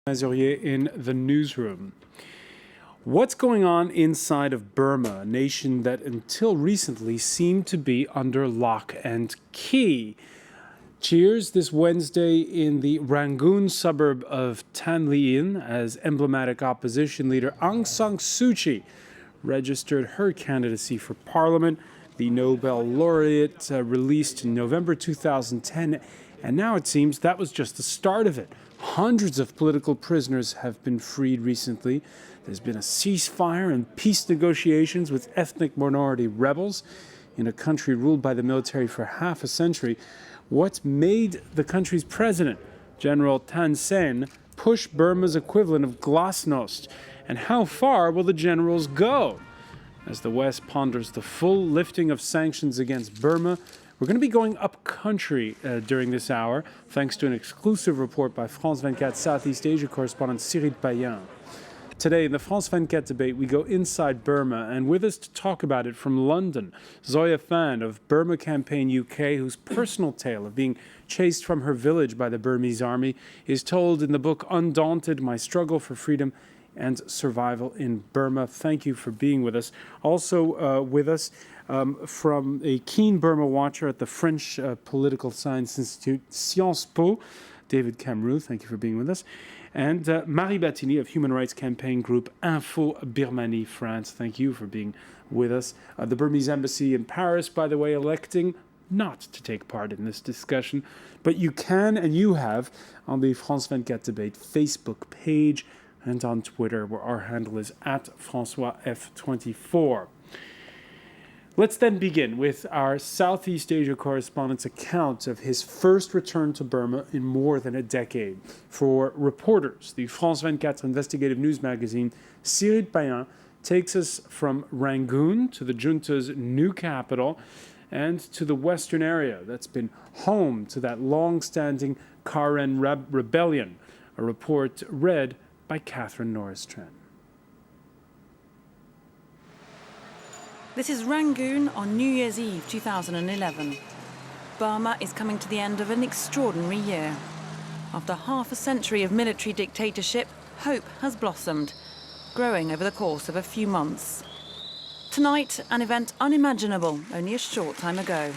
Mazurier in the newsroom. What's going on inside of Burma, a nation that until recently seemed to be under lock and key? Cheers this Wednesday in the Rangoon suburb of Tan Lien as emblematic opposition leader Aung San Suu Kyi registered her candidacy for parliament. The Nobel laureate released in November 2010, and now it seems that was just the start of it. Hundreds of political prisoners have been freed recently. There's been a ceasefire and peace negotiations with ethnic minority rebels in a country ruled by the military for half a century. What's made the country's president, General Thein Sein, push Burma's equivalent of glasnost? And how far will the generals go? As the West ponders the full lifting of sanctions against Burma, we're going to be going up country during this hour, thanks to an exclusive report by France 24 Southeast Asia correspondent Cyril Payen. Today, in the France 24 debate, we go inside Burma, and with us to talk about it from London, Zoya Fan of Burma Campaign UK, whose personal tale of being chased from her village by the Burmese army is told in the book Undaunted, My Struggle for Freedom and Survival in Burma. Thank you for being with us. Also with us from a keen Burma watcher at the French Political Science Institute, Sciences Po, David Camroux, thank you for being with us. And Marie Battini of human rights campaign group Info Birmanie France, thank you for being with us. The Burmese embassy in Paris, by the way, electing not to take part in this discussion, but you can and you have on the France 24 debate Facebook page and on Twitter, where our handle is @FrancoisF24. Let's then begin with our Southeast Asia correspondent's account of his first return to Burma in more than a decade. For reporters, the France 24 investigative news magazine, Cyril Payen takes us from Rangoon to the junta's new capital and to the western area that's been home to that long-standing Karen rebellion, a report read by Catherine Norris-Tran. This is Rangoon on New Year's Eve 2011. Burma is coming to the end of an extraordinary year. After half a century of military dictatorship, hope has blossomed, growing over the course of a few months. Tonight, an event unimaginable only a short time ago.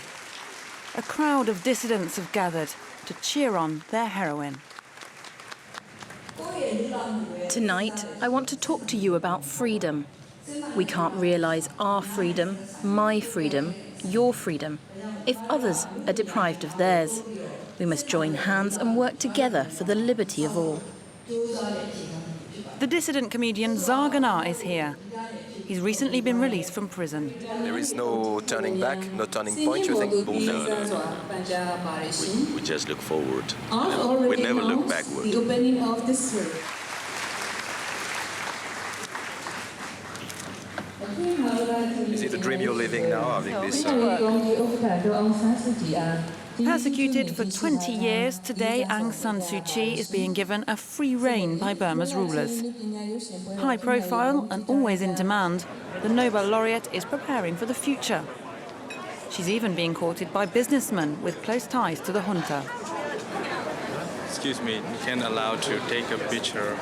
A crowd of dissidents have gathered to cheer on their heroine. Tonight, I want to talk to you about freedom. We can't realise our freedom, my freedom, your freedom, if others are deprived of theirs. We must join hands and work together for the liberty of all. The dissident comedian Zargana is here. He's recently been released from prison. There is no turning back, no turning point, you think? No. We just look forward. We never look backward. Is it a dream you're living now, having this? Persecuted for 20 years, today Aung San Suu Kyi is being given a free rein by Burma's rulers. High profile and always in demand, the Nobel laureate is preparing for the future. She's even being courted by businessmen with close ties to the junta. Excuse me, you can allow to take a picture.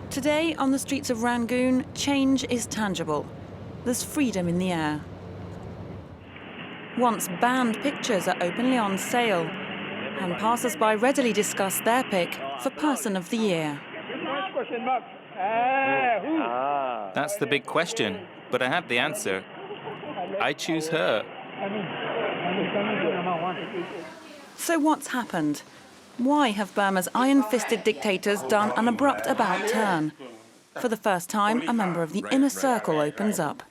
Today, on the streets of Rangoon, change is tangible. There's freedom in the air. Once banned pictures are openly on sale, and passers-by readily discuss their pick for Person of the Year. That's the big question, but I have the answer. I choose her. So what's happened? Why have Burma's iron-fisted dictators done an abrupt about-turn? For the first time, a member of the inner circle opens up.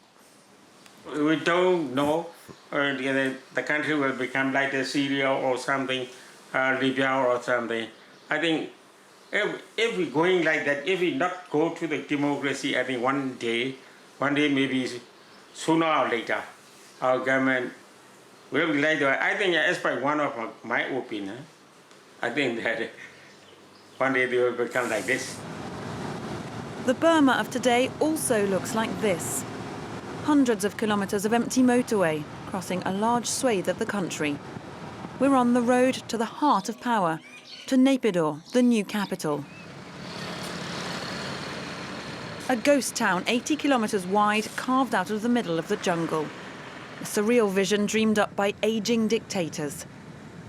We don't know the country will become like Syria or something, Libya or something. I think if we going like that, if we not go to the democracy, I think one day maybe sooner or later, our government will be like that. I think that's by one of my opinion. I think that one day they will become like this. The Burma of today also looks like this. Hundreds of kilometres of empty motorway, crossing a large swathe of the country. We're on the road to the heart of power, to Naypyidaw, the new capital. A ghost town 80 kilometres wide, carved out of the middle of the jungle. A surreal vision dreamed up by ageing dictators.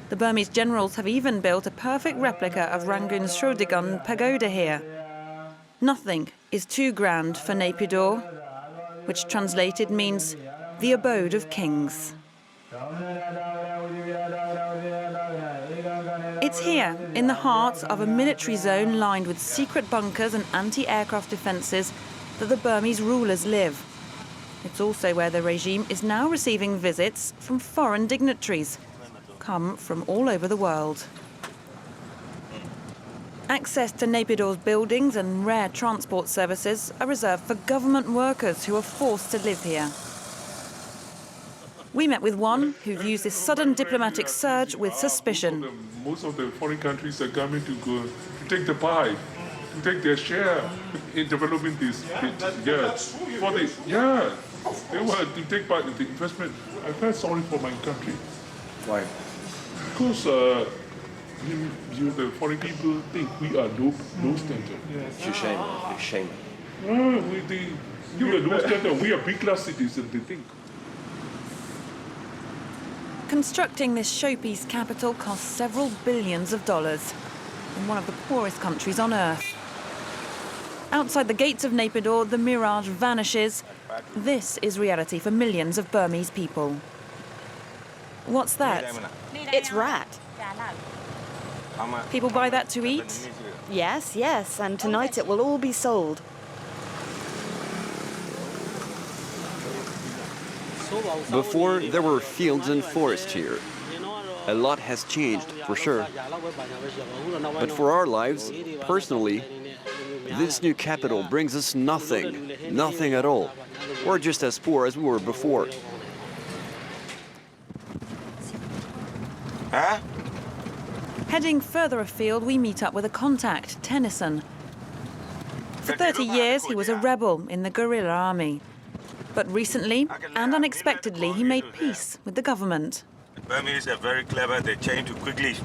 The Burmese generals have even built a perfect replica of Rangoon's Shrodigön pagoda here. Nothing is too grand for Naypyidaw, which translated means the abode of kings. It's here, in the heart of a military zone lined with secret bunkers and anti-aircraft defences, that the Burmese rulers live. It's also where the regime is now receiving visits from foreign dignitaries, come from all over the world. Access to Naypyidaw's buildings and rare transport services are reserved for government workers who are forced to live here. We met with one who views this sudden diplomatic surge with suspicion. Most of the foreign countries are coming to take the pie, to take their share in developing this. They want to take part in the investment. I felt sorry for my country. Why? Because the foreign people think we are low standard. It's a shame. It's a shame. We are low standard. We are big-class citizens, they think. Constructing this showpiece capital cost several billions of dollars in one of the poorest countries on earth. Outside the gates of Naypyidaw, the mirage vanishes. This is reality for millions of Burmese people. What's that? It's rat. People buy that to eat? Yes, yes, and tonight it will all be sold. Before, there were fields and forests here. A lot has changed, for sure. But for our lives, personally, this new capital brings us nothing. Nothing at all. We're just as poor as we were before. Huh? Heading further afield, we meet up with a contact, Tennyson. For 30 years, he was a rebel in the guerrilla army. But recently, and unexpectedly, he made peace with the government. The Burmese are very clever. They change quickly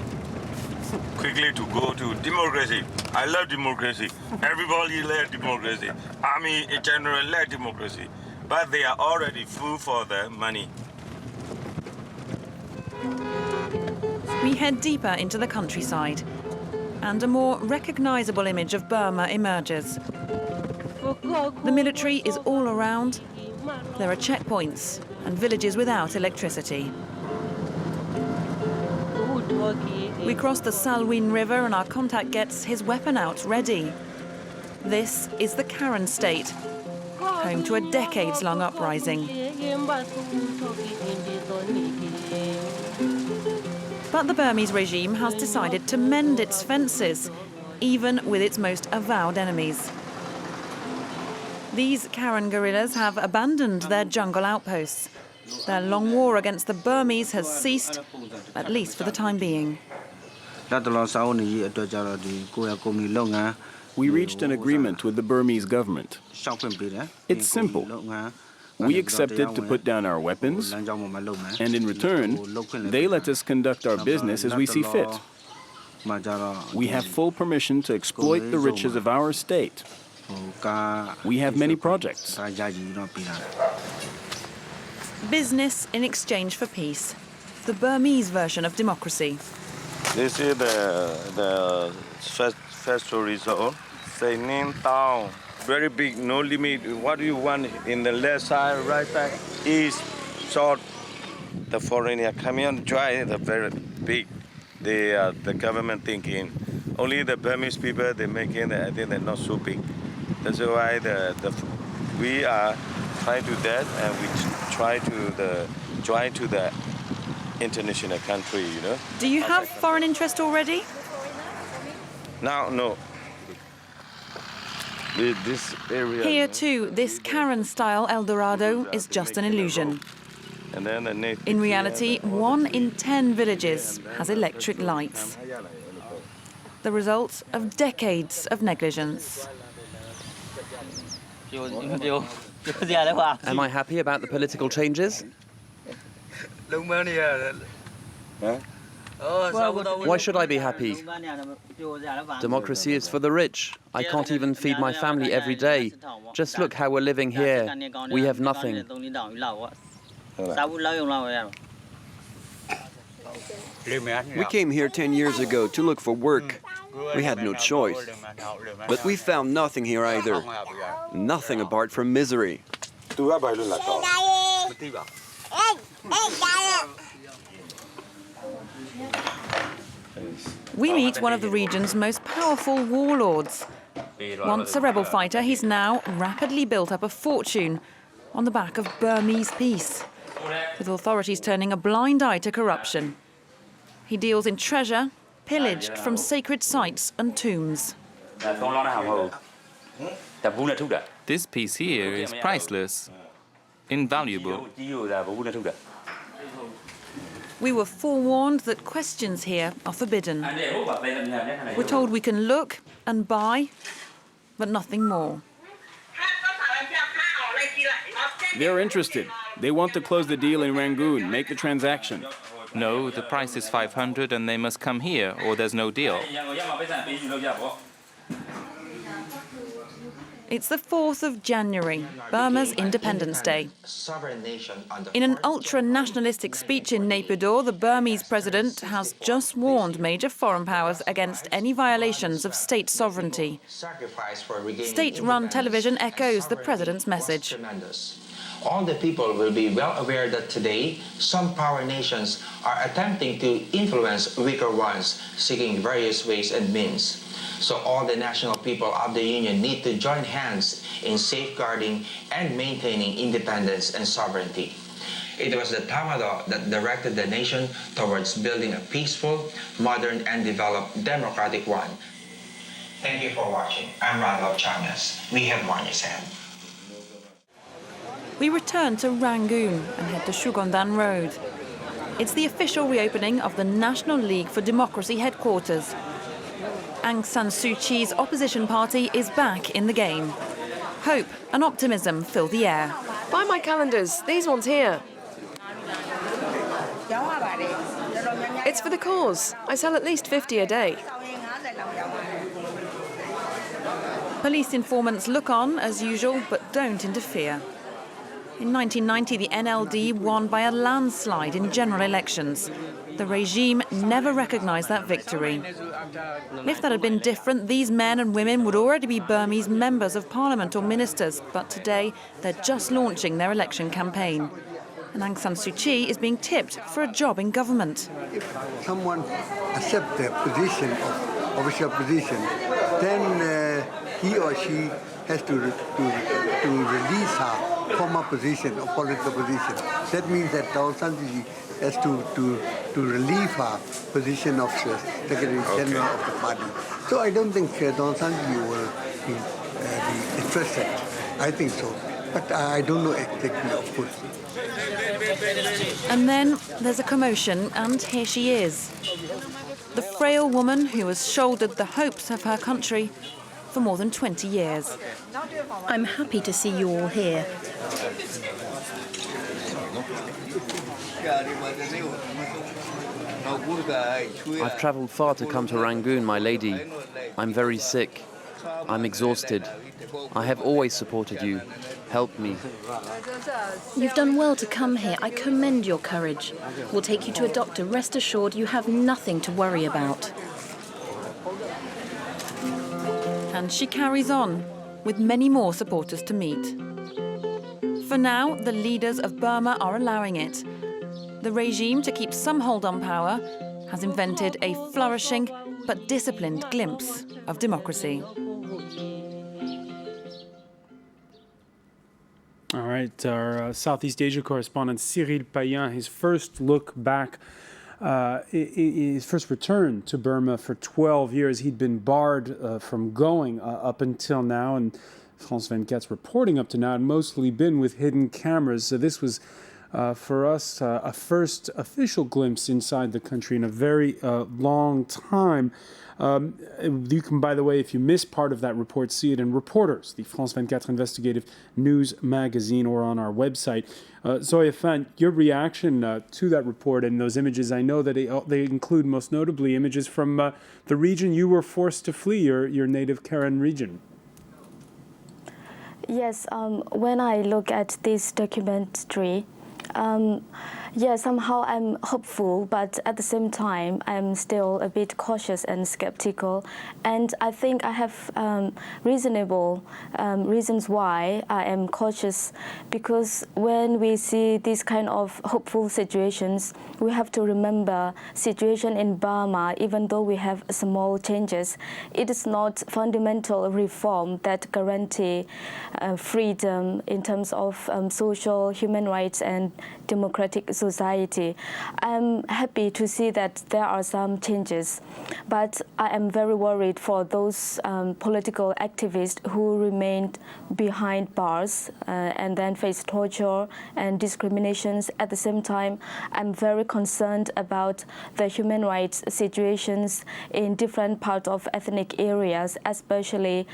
to go to democracy. I love democracy. Everybody loves democracy. Army in general loves democracy. But they are already full for the money. We head deeper into the countryside, and a more recognizable image of Burma emerges. The military is all around. There are checkpoints and villages without electricity. We cross the Salween River and our contact gets his weapon out ready. This is the Karen state, home to a decades-long uprising. But the Burmese regime has decided to mend its fences, even with its most avowed enemies. These Karen guerrillas have abandoned their jungle outposts. Their long war against the Burmese has ceased, at least for the time being. We reached an agreement with the Burmese government. It's simple. We accepted to put down our weapons, and in return, they let us conduct our business as we see fit. We have full permission to exploit the riches of our state. We have many projects. Business in exchange for peace. The Burmese version of democracy. This is the festival resort. Say name town. Very big, no limit. What do you want in the left side, right side, east, south? The foreigner coming on try the very big. The government thinking only the Burmese people they making. I think they're not so big. That's why we are trying to do that, and we try to join to the international country. You know. Do you have foreign interest already? Now, no. This area. Here too, this Karen-style El Dorado is just an illusion. And then in reality, 1 in 10 villages has electric lights. The result of decades of negligence. Am I happy about the political changes? Why should I be happy? Democracy is for the rich. I can't even feed my family every day. Just look how we're living here. We have nothing. We came here 10 years ago to look for work. We had no choice. But we found nothing here either. Nothing apart from misery. We meet one of the region's most powerful warlords. Once a rebel fighter, he's now rapidly built up a fortune on the back of Burmese peace, with authorities turning a blind eye to corruption. He deals in treasure pillaged from sacred sites and tombs. This piece here is priceless, invaluable. We were forewarned that questions here are forbidden. We're told we can look and buy, but nothing more. They're interested. They want to close the deal in Rangoon, make the transaction. No, the price is 500 and they must come here or there's no deal. It's the 4th of January, Burma's Independence Day. In an ultra-nationalistic speech in Naypyidaw, the Burmese president has just warned major foreign powers against any violations of state sovereignty. State-run television echoes the president's message. All the people will be well aware that today some power nations are attempting to influence weaker ones, seeking various ways and means. So all the national people of the Union need to join hands in safeguarding and maintaining independence and sovereignty. It was the Tamado that directed the nation towards building a peaceful, modern, and developed democratic one. Thank you for watching. I'm Randolph Changas. We have Marnie's hand. We return to Rangoon and head to Shugondan Road. It's the official reopening of the National League for Democracy headquarters. Aung San Suu Kyi's opposition party is back in the game. Hope and optimism fill the air. Buy my calendars, these ones here. It's for the cause. I sell at least 50 a day. Police informants look on as usual, but don't interfere. In 1990, the NLD won by a landslide in general elections. The regime never recognized that victory. If that had been different, these men and women would already be Burmese members of parliament or ministers, but today they're just launching their election campaign. And Aung San Suu Kyi is being tipped for a job in government. If someone accepts the position of official position, then he or she has to release her former position or political position. That means that Aung San Suu Kyi has to relieve her position of Secretary General of the party. So I don't think Aung San Suu Kyi will be interested. I think so. But I don't know exactly, of course. And then there's a commotion, and here she is. The frail woman who has shouldered the hopes of her country for more than 20 years. I'm happy to see you all here. I've travelled far to come to Rangoon, my lady. I'm very sick. I'm exhausted. I have always supported you. Help me. You've done well to come here. I commend your courage. We'll take you to a doctor. Rest assured you have nothing to worry about. And she carries on, with many more supporters to meet. For now, the leaders of Burma are allowing it. The regime, to keep some hold on power, has invented a flourishing but disciplined glimpse of democracy. All right, our Southeast Asia correspondent Cyril Payan, his first look back, his first return to Burma for 12 years. He'd been barred from going up until now, and France 24's reporting up to now had mostly been with hidden cameras. So this was for us a first official glimpse inside the country in a very long time. You can, by the way, if you missed part of that report, see it in Reporters, the France 24 investigative news magazine, or on our website. Zoya Fan, your reaction to that report and those images, I know that they include most notably images from the region you were forced to flee, your native Karen region. Yes, when I look at this documentary, somehow I'm hopeful, but at the same time, I'm still a bit cautious and skeptical. And I think I have reasonable reasons why I am cautious, because when we see these kind of hopeful situations, we have to remember situation in Burma, even though we have small changes, it is not fundamental reform that guarantee freedom in terms of social, human rights and democratic society. I'm happy to see that there are some changes, but I am very worried for those political activists who remained behind bars and then face torture and discriminations. At the same time, I'm very concerned about the human rights situations in different parts of ethnic areas, especially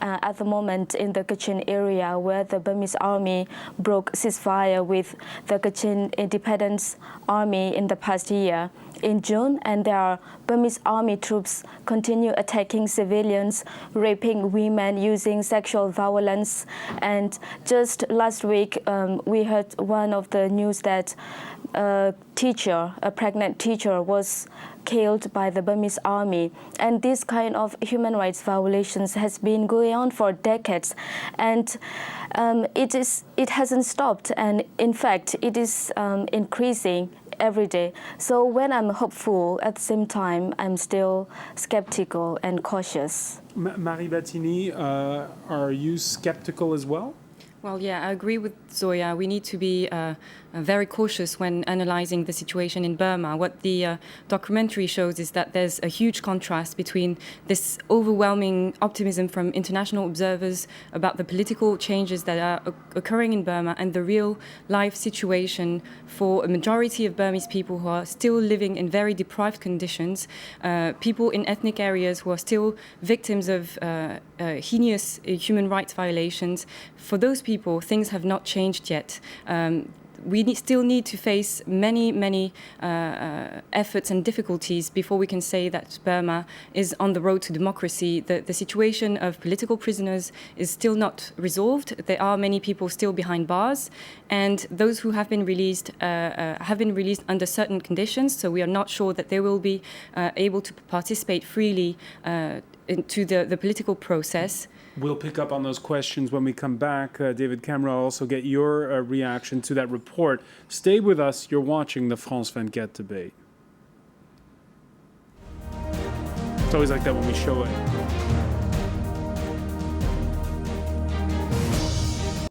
at the moment in the Kachin area, where the Burmese army broke ceasefire with the Kachin Independence Army in the past year in June, and their Burmese army troops continue attacking civilians, raping women, using sexual violence. And just last week, we heard one of the news that a pregnant teacher, was killed by the Burmese army. And this kind of human rights violations has been going on for decades, and it hasn't stopped, and in fact it is increasing every day. So when I'm hopeful, at the same time I'm still skeptical and cautious. Marie Battini, are you skeptical as well? Well, yeah, I agree with Zoya. We need to be very cautious when analyzing the situation in Burma. What the documentary shows is that there's a huge contrast between this overwhelming optimism from international observers about the political changes that are occurring in Burma and the real life situation for a majority of Burmese people who are still living in very deprived conditions, people in ethnic areas who are still victims of heinous human rights violations. For those people, things have not changed yet. We still need to face many efforts and difficulties before we can say that Burma is on the road to democracy. The situation of political prisoners is still not resolved. There are many people still behind bars, and those who have been released under certain conditions, so we are not sure that they will be able to participate freely into the political process. We'll pick up on those questions when we come back. David Camera, I'll also get your reaction to that report. Stay with us. You're watching the France 24 debate. It's always like that when we show it.